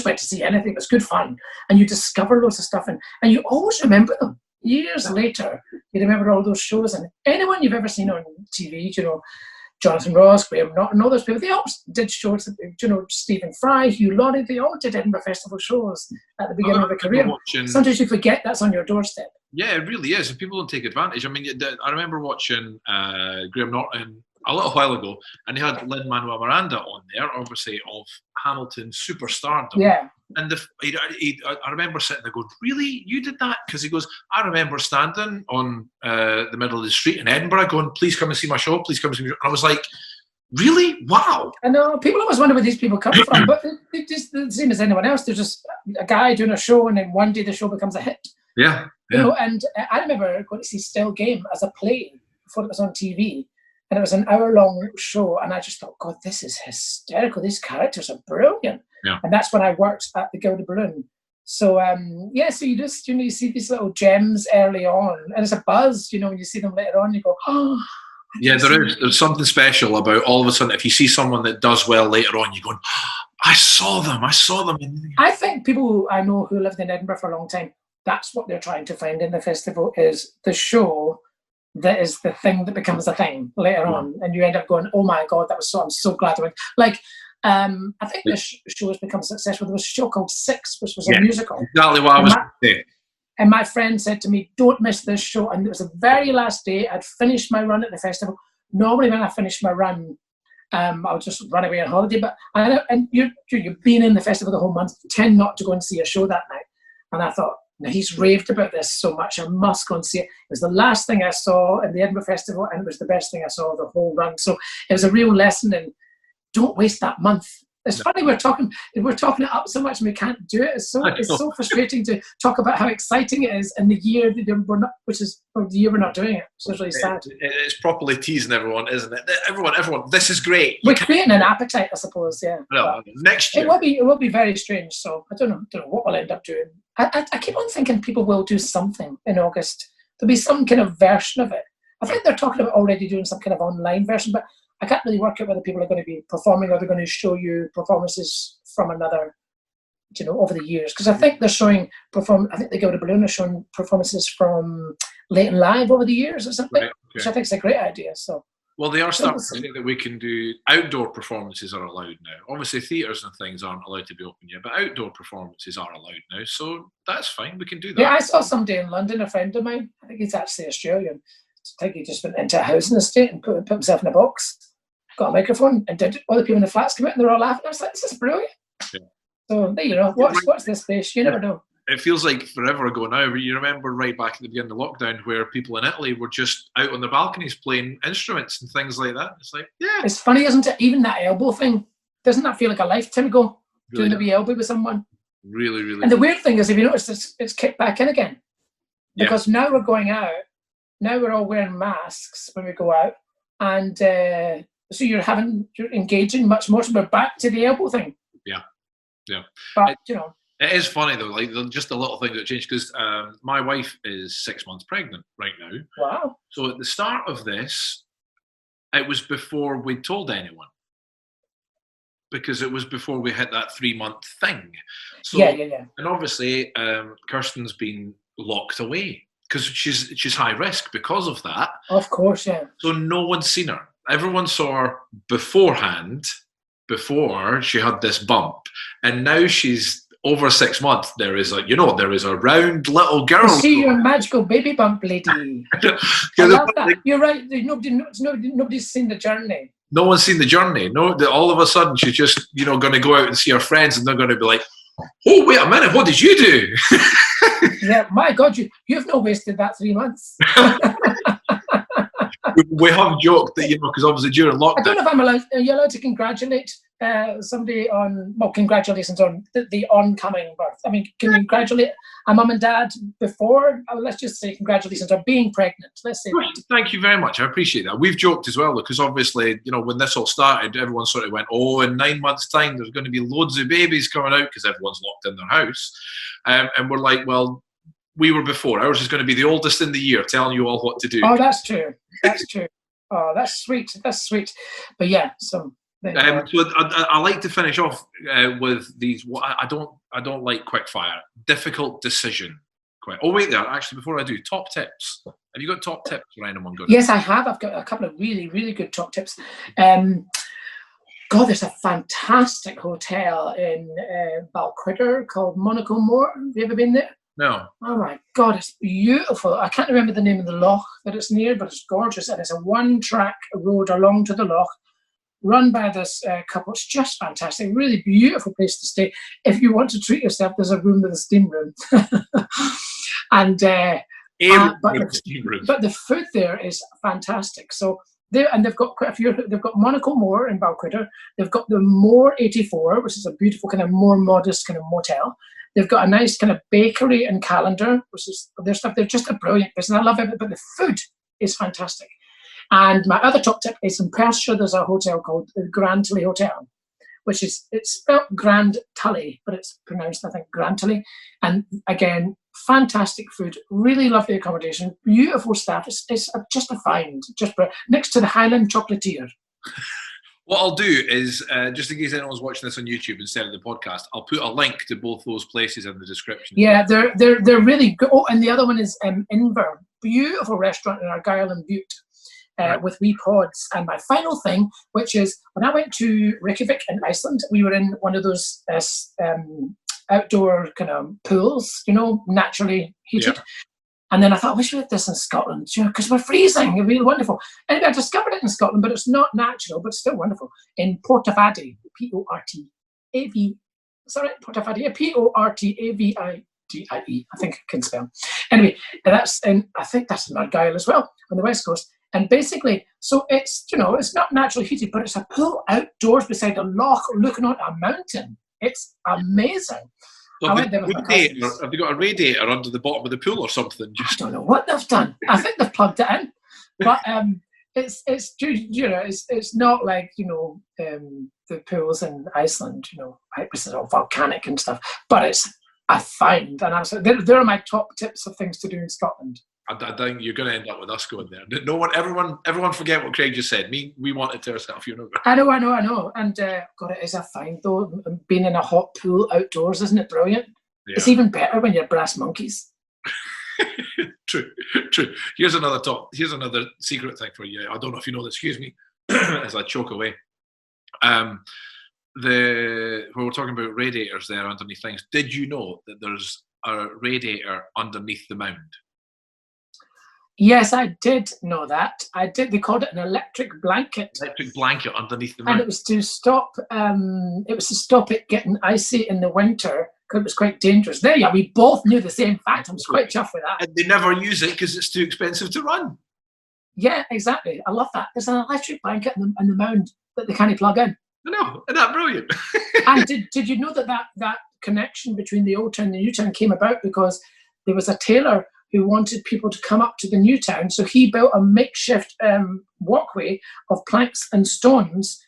went to see anything. It was good fun, and you discover loads of stuff, and you always remember them. Years later, you remember all those shows, and anyone you've ever seen on TV, Jonathan Ross, Graham Norton, all those people, they all did shows, Stephen Fry, Hugh Laurie, they all did Edinburgh Festival shows at the beginning of their career. Sometimes you forget that's on your doorstep. Yeah, it really is. And people don't take advantage. I mean, I remember watching Graham Norton a little while ago, and he had Lin-Manuel Miranda on there, obviously, of Hamilton superstardom. Yeah. And I remember sitting there going, really? You did that? Because he goes, I remember standing on the middle of the street in Edinburgh going, please come and see my show, please come and see my show. And I was like, really? Wow. I know, people always wonder where these people come from, but they're just the same as anyone else. They're just a guy doing a show, and then one day the show becomes a hit. Yeah. And I remember going to see Still Game as a play before it was on TV. And it was an hour-long show, and I just thought, God, this is hysterical. These characters are brilliant. Yeah. And that's when I worked at the Gilded Balloon. So, so you just, you see these little gems early on, and it's a buzz, when you see them later on, you go, oh. Yeah, there's something special about all of a sudden, if you see someone that does well later on, you're going, oh, I saw them. I think people I know who lived in Edinburgh for a long time, that's what they're trying to find in the festival, is the show that is the thing that becomes a thing later on, and you end up going, oh my God, I'm so glad I went. Like, I think this show has become successful. There was a show called Six, which was a musical. Exactly what I was saying. And my friend said to me, don't miss this show. And it was the very last day. I'd finished my run at the festival. Normally when I finish my run, I'll just run away on holiday. But you've been in the festival the whole month, tend not to go and see a show that night. And I thought, now he's raved about this so much, I must go and see it. It was the last thing I saw in the Edinburgh Festival, and it was the best thing I saw the whole run. So it was a real lesson in don't waste that month. It's funny we're talking it up so much and we can't do it. It's so frustrating to talk about how exciting it is in the year that we're not, the year we're not doing it. So it's really sad. It's properly teasing everyone, isn't it? Everyone, this is great. We're creating an appetite, I suppose. Yeah. Well, next year it will be very strange. So I don't know what we'll end up doing. I keep on thinking people will do something in August. There'll be some kind of version of it. I think they're talking about already doing some kind of online version, but I can't really work out whether people are going to be performing or they're going to show you performances from another, over the years. Because I think they're showing I think the Gilded Balloon are showing performances from Late and Live over the years or something, which I think is a great idea. So. Well, they are starting to say that we can do outdoor performances are allowed now. Obviously, theatres and things aren't allowed to be open yet, but outdoor performances are allowed now. So that's fine. We can do that. Yeah, I saw somebody in London, a friend of mine. I think he's actually Australian. I think he just went into a housing estate and put himself in a box, got a microphone, and did all the people in the flats come out and they're all laughing. I was like, this is brilliant. Yeah. So, watch this space. You never know. It feels like forever ago now, but you remember right back at the beginning of lockdown where people in Italy were just out on the balconies playing instruments and things like that. It's like, yeah. It's funny, isn't it? Even that elbow thing, doesn't that feel like a lifetime ago? Really doing the wee elbow with someone? Really, really. And the weird thing is, if you notice, it's kicked back in again. Because now we're going out, now we're all wearing masks when we go out, and so you're engaging much more, so we're back to the elbow thing. Yeah. But, It is funny though, like just the little thing that changed, because my wife is 6 months pregnant right now. Wow. So at the start of this, it was before we told anyone. Because it was before we hit that 3 month thing. So, yeah. And obviously, Kirsten's been locked away because she's high risk because of that. Of course, yeah. So no one's seen her. Everyone saw her beforehand, before she had this bump, and now she's over 6 months. There is a round little girl. You see your magical baby bump, lady. I love that. You're right. Nobody's seen the journey. No one's seen the journey. No, all of a sudden she's just going to go out and see her friends, and they're going to be like, "Oh, wait a minute, what did you do?" Yeah, my God, you've not wasted that 3 months. We have joked that, because obviously during lockdown. I don't know if I'm allowed. Are you allowed to congratulate somebody on? Well, congratulations on the oncoming birth. I mean, can you congratulate a mum and dad before? Let's just say congratulations on being pregnant. Let's say that. Thank you very much. I appreciate that. We've joked as well, because obviously, when this all started, everyone sort of went, "Oh, in 9 months' time, there's going to be loads of babies coming out," because everyone's locked in their house, and we're like, well. We were before. Ours is going to be the oldest in the year, telling you all what to do. Oh, that's true. That's true. Oh, that's sweet. That's sweet. But yeah, so. So I like to finish off with these. I don't like quick fire. Difficult decision. Oh wait, there. Actually, before I do, top tips. Have you got top tips for anyone? Yes, I have. I've got a couple of really, really good top tips. God, there's a fantastic hotel in Balquidder called Monaco Moor. Have you ever been there? No. Oh my God, it's beautiful. I can't remember the name of the loch that it's near, but it's gorgeous. And it's a one-track road along to the loch, run by this couple. It's just fantastic. Really beautiful place to stay. If you want to treat yourself, there's a room with a steam room. And but the food there is fantastic. So they've got quite a few. They've got Monaco Moor in Balquidder. They've got the Moor 84, which is a beautiful kind of more modest kind of motel. They've got a nice kind of bakery and calendar, which is their stuff. They're just a brilliant place, and I love it. But the food is fantastic. And my other top tip is in Perthshire. There's a hotel called the Grand Tully Hotel, which is it's spelled Grand Tully, but it's pronounced I think Grand Tully. And again, fantastic food, really lovely accommodation, beautiful staff. It's just a find, just next to the Highland Chocolatier. What I'll do is, just in case anyone's watching this on YouTube instead of the podcast, I'll put a link to both those places in the description. Yeah, they're really good. Oh, and the other one is Edinburgh, beautiful restaurant in Argyll and Bute. With wee pods. And my final thing, which is when I went to Reykjavik in Iceland, we were in one of those outdoor kind of pools, naturally heated. Yeah. And then I thought, I wish we had this in Scotland, because we're freezing. It'd be wonderful. And I discovered it in Scotland, but it's not natural, but still wonderful. In Portavadie, Portavadie, Portavadie, Portavadie. I think I can spell. Anyway, I think that's in Argyll as well, on the west coast. And basically, so it's, it's not naturally heated, but it's a pool outdoors beside a loch looking on a mountain. It's amazing. So have they got a radiator under the bottom of the pool or something? I don't know what they've done. I think they've plugged it in. But it's not like, the pools in Iceland, this is all volcanic and stuff. But I find, and they're my top tips of things to do in Scotland. I think you're going to end up with us going there. No one, everyone forget what Craig just said. We want it to ourselves, I know. And God, it is a find though. Being in a hot pool outdoors, isn't it brilliant? Yeah. It's even better when you're brass monkeys. True. Here's another secret thing for you. I don't know if you know this. Excuse me, as I choke away. When we're talking about radiators there underneath things, did you know that there's a radiator underneath the mound? Yes, I did know that. I did. They called it an electric blanket. Electric blanket underneath the mound. And it was to stop. It getting icy in the winter because it was quite dangerous. There, yeah, we both knew the same fact. I was quite chuffed with that. And they never use it because it's too expensive to run. Yeah, exactly. I love that. There's an electric blanket in the mound that they can't plug in. I know. Isn't that brilliant? And did you know that connection between the old town and the new town came about because there was a tailor who wanted people to come up to the new town. So he built a makeshift walkway of planks and stones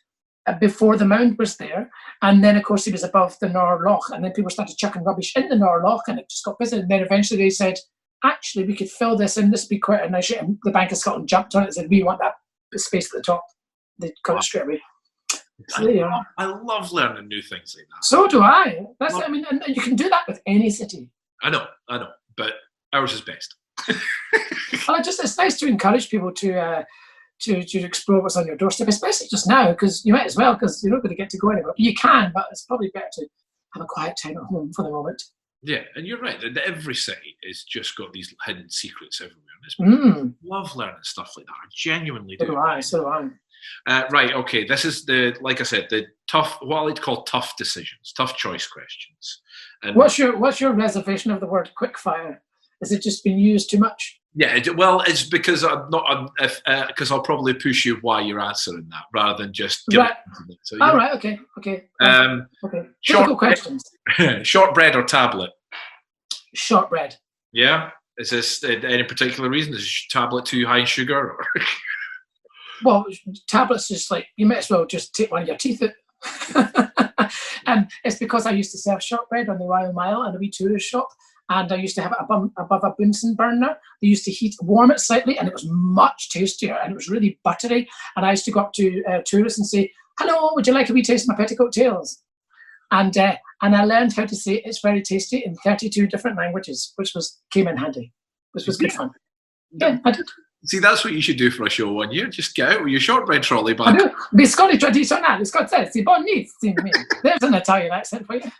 before the mound was there. And then, of course, he was above the Nor Loch. And then people started chucking rubbish in the Nor Loch and it just got busy. And then eventually they said, actually, we could fill this in. This would be quite a nice shape. And the Bank of Scotland jumped on it and said, we want that space at the top. They got it straight away. So I love learning new things like that. So do I. And you can do that with any city. I know. But ours is best. Well, it's nice to encourage people to explore what's on your doorstep, especially just now, because you might as well, because you're not going to get to go anywhere. You can, but it's probably better to have a quiet time at home for the moment. Yeah, and you're right. Every city has just got these hidden secrets everywhere. I love learning stuff like that. I genuinely do. So do I. Right, okay. This is like I said, the tough, what I like to call tough decisions, tough choice questions. And what's your reservation of the word quickfire? Has it just been used too much? Yeah, it's because because I'll probably push you why you're answering that rather than just give right. It. So, right, okay. Okay. Difficult questions. Shortbread or tablet? Shortbread. Yeah. Is this any particular reason? Is tablet too high in sugar? Or? Well, tablets just like you might as well just take one of your teeth out. And it's because I used to serve shortbread on the Royal Mile in a wee tourist shop. And I used to have it above a Bunsen burner. They used to warm it slightly, and it was much tastier, and it was really buttery. And I used to go up to tourists and say, "Hello, would you like a wee taste of my petticoat tails?" And I learned how to say it's very tasty in 32 different languages, which came in handy, which was good fun. Yeah, I did. See, that's what you should do for a show one year. Just get out with your shortbread trolley bag. I do. Biscotti tradizionali, scozzesi, buonissimi. There's an Italian accent for you.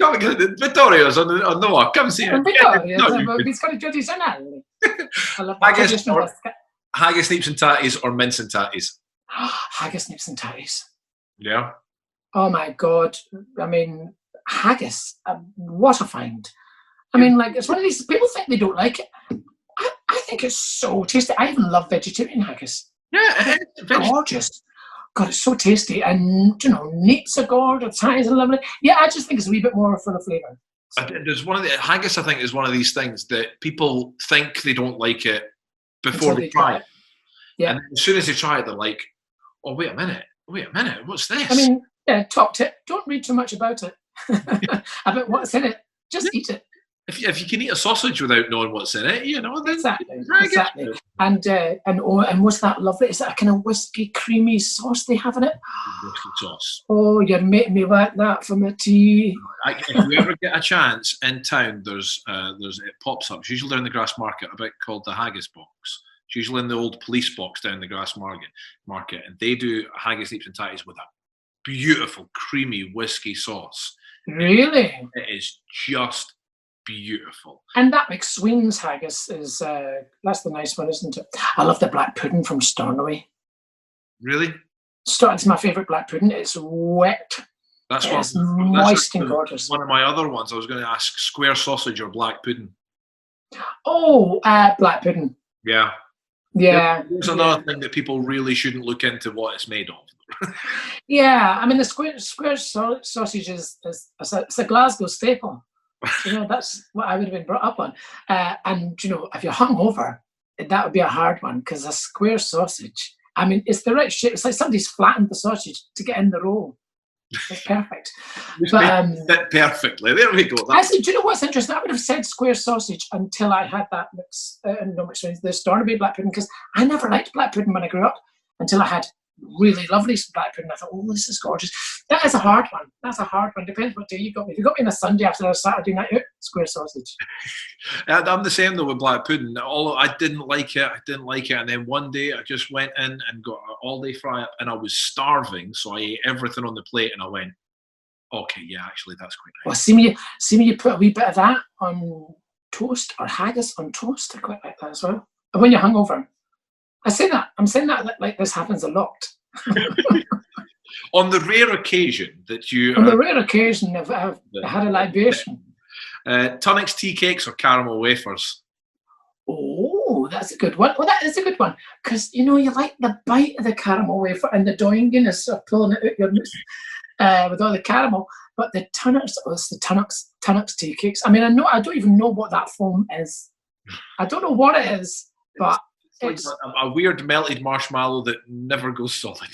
Vittorio's on Noah. Come see it. Biscotti tradizionali. Haggis, neeps and tatties or mince and tatties? Haggis, neeps and tatties. Yeah. Oh my God. I mean, haggis, what a find. I mean, like, it's one of these, people think they don't like it. I think it's so tasty. I even love vegetarian haggis. Yeah, it's gorgeous. God, it's so tasty. And, neeps are gorgeous, tatties are lovely. Yeah, I just think it's a wee bit more full of flavour. There's one of the haggis, I think, is one of these things that people think they don't like it before they try it. Yeah. And as soon as they try it, they're like, oh, wait a minute, what's this? I mean, yeah, top tip, don't read too much about it. About what's in it. Just eat it. If you can eat a sausage without knowing what's in it, then exactly. And what's that lovely? Is that a kind of whiskey creamy sauce they have in it? Whiskey sauce. Oh, you're making me like that for my tea. If you ever get a chance in town, there's it pops up. It's usually down the Grass Market, a bit called the Haggis Box. It's usually in the old police box down the Grass Market, and they do haggis, leeks, and tatties with a beautiful creamy whiskey sauce. Really? It is just beautiful. And that McSween's haggis is that's the nice one, isn't it? I love the black pudding from Stornoway. Really? It's my favourite black pudding. It's wet. It's moist and gorgeous. One of my other ones, I was going to ask square sausage or black pudding. Oh, black pudding. Yeah. Yeah. There's another thing that people really shouldn't look into what it's made of. Yeah, I mean the square sausage is it's a Glasgow staple. That's what I would have been brought up on. And if you're hungover, that would be a hard one because a square sausage. I mean, it's the right shape. It's like somebody's flattened the sausage to get in the roll. It's perfect. But, perfectly. There we go. Actually, do you know what's interesting? I would have said square sausage until I had that the Stornoway black pudding, because I never liked black pudding when I grew up until I had really lovely black pudding. I thought, oh, this is gorgeous. That is a hard one. That's a hard one. Depends what day you got me. If you got me on a Sunday after a Saturday night out, square sausage. I'm the same though with black pudding. I didn't like it. And then one day I just went in and got an all-day fry-up, and I was starving, so I ate everything on the plate, and I went, okay, yeah, actually, that's quite nice. Well, see me you put a wee bit of that on toast or haggis on toast. I quite like that as well. And when you're hungover. I'm saying that like this happens a lot. On the rare occasion that you... On the rare occasion I've had a libation. Tunnock's tea cakes or caramel wafers? Oh, that's a good one. Well, that is a good one. Because, you like the bite of the caramel wafer and the doinginess of pulling it out your mouth with all the caramel. But the Tunnock's, it's the Tunnock's tea cakes. I mean, I don't even know what that foam is. I don't know what it is, but... It's like a weird melted marshmallow that never goes solid.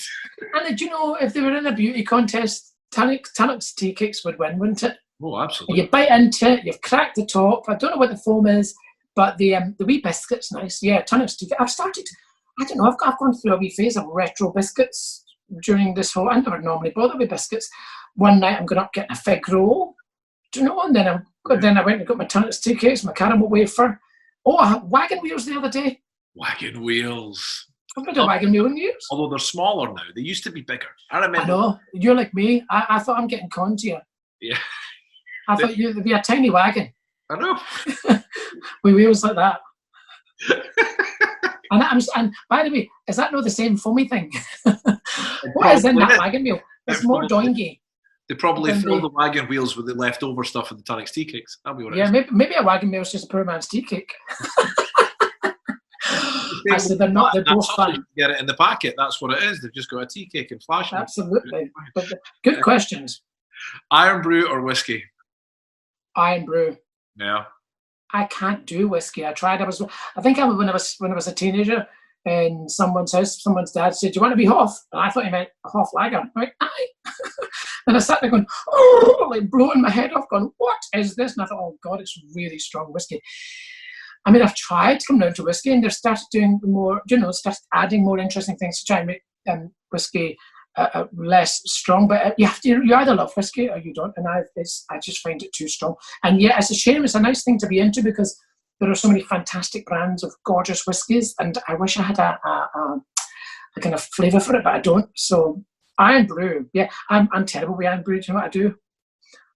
And if they were in a beauty contest, Tunnock's tea cakes would win, wouldn't it? Oh, absolutely. You bite into it, you've cracked the top. I don't know what the foam is, but the wee biscuit's nice. Yeah, Tunnock's tea cakes. I've started, I don't know, I've gone through a wee phase of retro biscuits during this whole, I never normally bother with biscuits. One night I'm going up getting a fig roll, do you know, and then I went and got my Tunnock's tea cakes, my caramel wafer. Oh, I had wagon wheels the other day. Wagon wheels. I've got a wagon wheel in years. Although they're smaller now. They used to be bigger. I remember. I know. You're like me. I thought I'm getting conned here. Yeah. I thought there'd be a tiny wagon. I know. With wheels like that. and by the way, is that not the same foamy thing? What is in that wagon wheel? It's more doingy. They probably fill the wagon wheels with the leftover stuff of the Tunnock's tea cakes. That'll be what it is. Yeah, maybe a wagon wheel is just a poor man's tea cake. I said they're not. They're both fun. Get it in the packet. That's what it is. They've just got a tea cake and flash. Absolutely. But good questions. Iron brew or whiskey? Iron brew. Yeah. I can't do whiskey. I tried. I think when I was a teenager in someone's house, someone's dad said, "Do you want to be Hoff?" And I thought he meant a Hoff lager. I'm like, aye. And I sat there going, oh, like blowing my head off, going, what is this? And I thought, oh God, it's really strong whiskey. I mean, I've tried to come down to whiskey, and they've started doing more, started adding more interesting things to try and make whiskey less strong. But you either love whiskey or you don't, and I just find it too strong. And yeah, it's a shame. It's a nice thing to be into because there are so many fantastic brands of gorgeous whiskies, and I wish I had a kind of flavour for it, but I don't. So iron brew, yeah, I'm terrible with iron brew. Do you know what I do?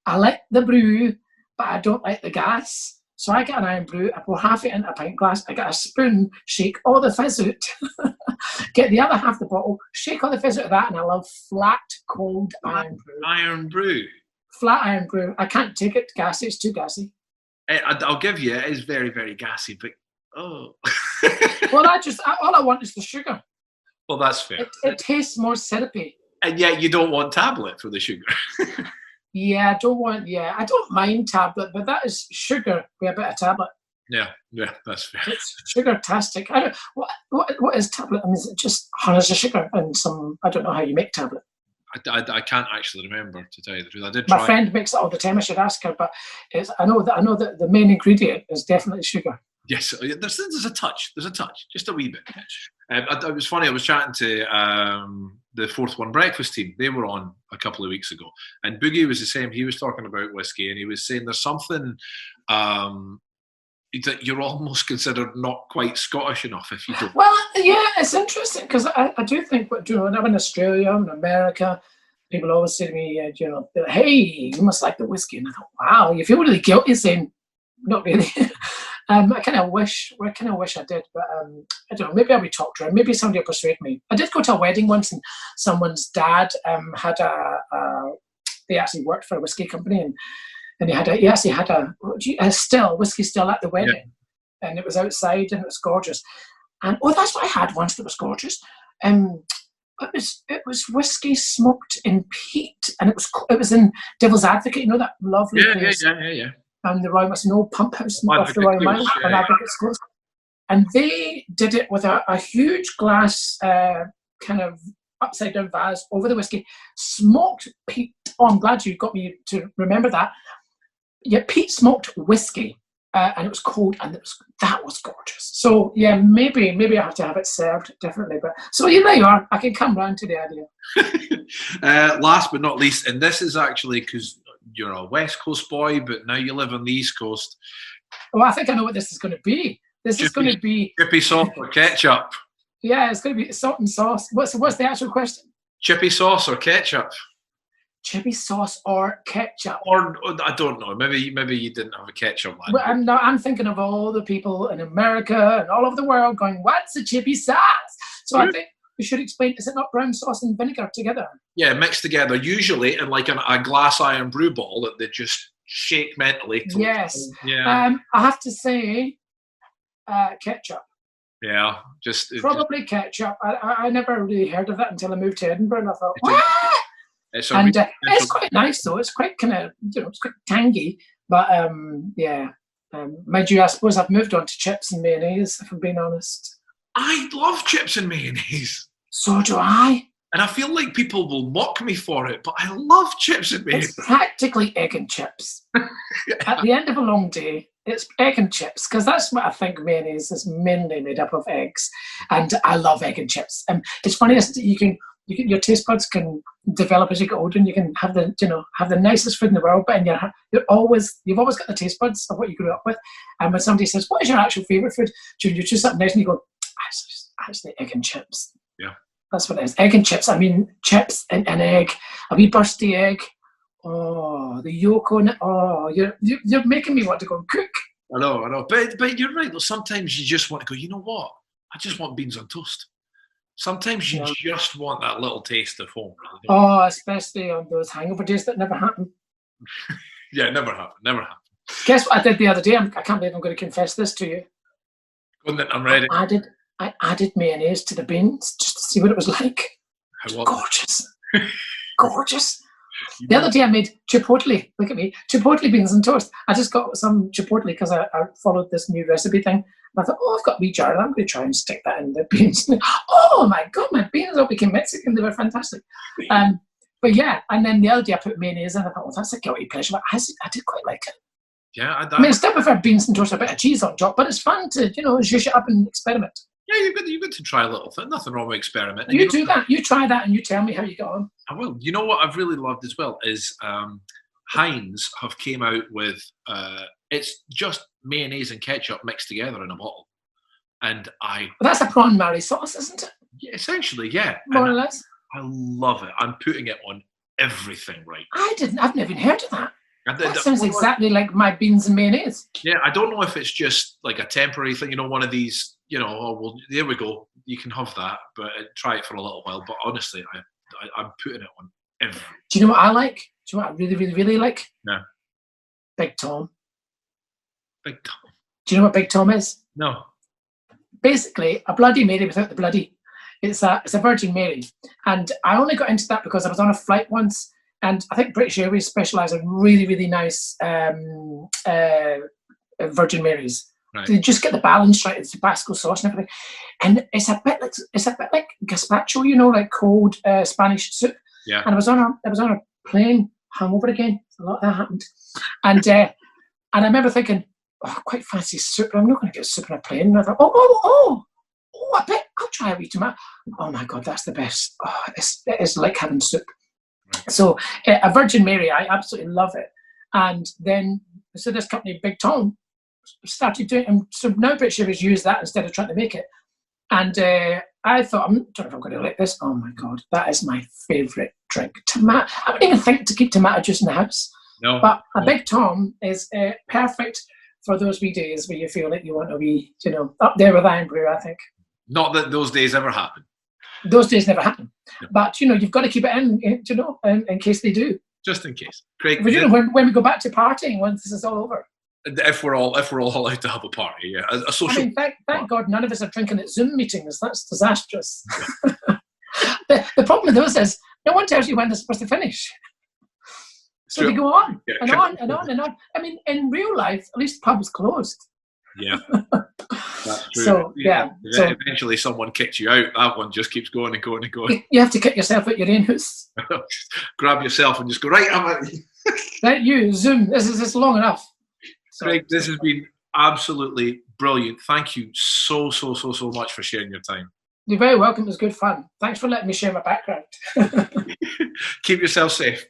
I like the brew, but I don't like the gas. So I get an iron brew, I pour half it into a pint glass, I get a spoon, shake all the fizz out, get the other half of the bottle, shake all the fizz out of that, and I love flat, cold iron brew. Iron brew? Flat iron brew. I can't take it gassy, it's too gassy. I'll give you, it is very, very gassy, but oh. Well, all I want is the sugar. Well, that's fair. It tastes more syrupy. And yet you don't want tablet for the sugar. Yeah, I don't mind tablet, but that is sugar with a bit of tablet. Yeah, that's fair. It's sugar-tastic. What is tablet? I mean, is it just hundreds of sugar and some, I don't know how you make tablet. I can't actually remember, to tell you the truth. I did My try. friend makes it all the time. I should ask her, but I know that the main ingredient is definitely sugar. Yes, there's a touch. There's a touch, just a wee bit. It was funny. I was chatting to the Fourth One Breakfast team. They were on a couple of weeks ago, and Boogie was the same. He was talking about whiskey, and he was saying there's something that you're almost considered not quite Scottish enough if you don't. Well, yeah, it's interesting because I do think when I'm in Australia, I'm in America, people always say to me, they're like, hey, you must like the whiskey, and I thought, wow, you feel really guilty saying, not really. I kind of wish I did, but I don't know. Maybe I'll be talked around. Maybe somebody will persuade me. I did go to a wedding once, and someone's dad had they actually worked for a whiskey company, and he actually had a whiskey still at the wedding, and it was outside, and it was gorgeous. And that's what I had once that was gorgeous. It was whiskey smoked in peat, and it was in Devil's Advocate. You know that lovely place. Yeah. And the Royal Mail, no pump house off the Royal Mail, and Advocate's Close. And they did it with a huge glass kind of upside down vase over the whiskey, smoked peat. Oh, I'm glad you got me to remember that. Yeah, peat smoked whiskey, and it was cold, and that was gorgeous. So yeah, maybe I have to have it served differently. But so there you are. I can come round to the idea. Last but not least, and this is actually because you're a West Coast boy, but now you live on the East Coast. Well, I think I know what this is going to be. This is going to be chippy sauce or ketchup. Yeah, it's going to be salt and sauce. What's the actual question? Chippy sauce or ketchup? Chippy sauce or ketchup? Or I don't know. Maybe you didn't have a ketchup line. Well, I'm thinking of all the people in America and all over the world going, "What's a chippy sauce?" So I think we should explain. Is it not brown sauce and vinegar together? Yeah, mixed together. Usually in like a glass iron brew ball that they just shake mentally. Yes. Yeah. I have to say, ketchup. Yeah, probably ketchup. I never really heard of that until I moved to Edinburgh, and I thought, what? It's quite nice though. It's quite kind of, it's quite tangy. But mind you, I suppose I've moved on to chips and mayonnaise, if I'm being honest. I love chips and mayonnaise. So do I. And I feel like people will mock me for it, but I love chips and mayonnaise. It's practically egg and chips. At the end of a long day, it's egg and chips, because that's what I think nicest is mainly made up of eggs. And I love egg and chips. It's funny, your taste buds can develop as you get older, and you can have the nicest food in the world, but you've always got the taste buds of what you grew up with. And when somebody says, "What is your actual favourite food?" you choose something nice, and you go, "Actually, egg and chips." Yeah, that's what it is. Egg and chips. I mean, chips and an egg, a wee bursty egg. Oh, the yolk on it. Oh, you're making me want to go and cook. I know, but you're right. Sometimes you just want to go, you know what? I just want beans on toast. Sometimes you just want that little taste of home. Oh, especially on those hangover days that never happen. Yeah, never happened. Guess what I did the other day? I can't believe I'm going to confess this to you. I'm ready. I added mayonnaise to the beans just to see what it was like. Gorgeous. Gorgeous. The other day I made chipotle. Look at me. Chipotle beans and toast. I just got some chipotle because I followed this new recipe thing. And I thought, I've got a wee jar. I'm going to try and stick that in the beans. Oh my God, my beans all became Mexican. They were fantastic. But yeah, and then the other day I put mayonnaise in. I thought, that's a guilty pleasure. But I did quite like it. Yeah, I mean, I still prefer beans and toast, a bit of cheese on top, but it's fun to, zhuzh it up and experiment. Yeah, you've got to try a little thing. Nothing wrong with experimenting. You do that. You try that and you tell me how you get on. I will. You know what I've really loved as well is Heinz have came out with, it's just mayonnaise and ketchup mixed together in a bottle. And that's a prawn Mary sauce, isn't it? Yeah, essentially, yeah. More or less. I love it. I'm putting it on everything right. I've never even heard of that. That sounds exactly like my beans and mayonnaise. Yeah, I don't know if it's just like a temporary thing, one of these, there we go, you can have that, but try it for a little while. But honestly, I'm putting it on everything. Do you know what I like? Do you know what I really, really, really like? No. Big Tom. Big Tom. Do you know what Big Tom is? No. Basically, a Bloody Mary without the bloody. It's a Virgin Mary. And I only got into that because I was on a flight once, and I think British Airways specialise in really, really nice Virgin Marys. Right. They just get the balance right, the Tabasco sauce and everything. And it's a bit like gazpacho, like cold Spanish soup. Yeah. And I was on a plane, hungover again. A lot of that happened. And I remember thinking, I quite fancy soup, but I'm not going to get soup on a plane. And I thought, I bet I'll try a wee tomato. Oh my God, that's the best. Oh, it is like having soup. Right. So a Virgin Mary, I absolutely love it. And then, so this company, Big Tom, started doing it. So now British Airways use that instead of trying to make it. And I thought, I don't know if I'm going to like this. Oh my God, that is my favourite drink. Tomato. I wouldn't even think to keep tomato juice in the house. No. But a Big Tom is perfect for those wee days where you feel like you want to be, up there with Iron Brew, I think. Not that those days ever happen. Those days never happen. No. But, you've got to keep it in case they do. Just in case. Craig, but, when we go back to partying, once this is all over. If we're all allowed to have a party, yeah. A social thank God none of us are drinking at Zoom meetings. That's disastrous. The problem with those is no one tells you when they're supposed to finish. So they go on and on and on and on. I mean, in real life, at least the pub was closed. Yeah. That's true. So, yeah. So, eventually someone kicks you out. That one just keeps going and going and going. You have to kick yourself out your own house. Grab yourself and just go, right, I'm out. Right, you, Zoom. This is long enough. So, Craig, this has been absolutely brilliant. Thank you so much for sharing your time. You're very welcome. It was good fun. Thanks for letting me share my background. Keep yourself safe.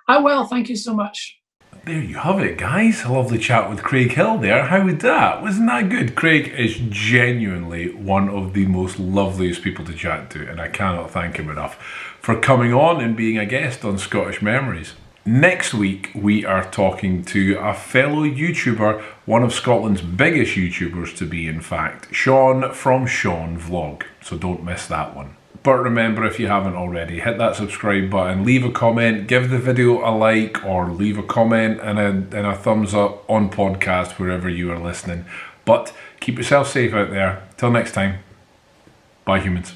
I will. Thank you so much. There you have it, guys. A lovely chat with Craig Hill there. How was that? Wasn't that good? Craig is genuinely one of the most loveliest people to chat to, and I cannot thank him enough for coming on and being a guest on Scottish Memories. Next week, we are talking to a fellow YouTuber, one of Scotland's biggest YouTubers to be, in fact, Sean from Sean Vlog. So don't miss that one. But remember, if you haven't already, hit that subscribe button, leave a comment, give the video a like, or leave a comment and a thumbs up on podcast wherever you are listening. But keep yourself safe out there. Till next time, bye humans.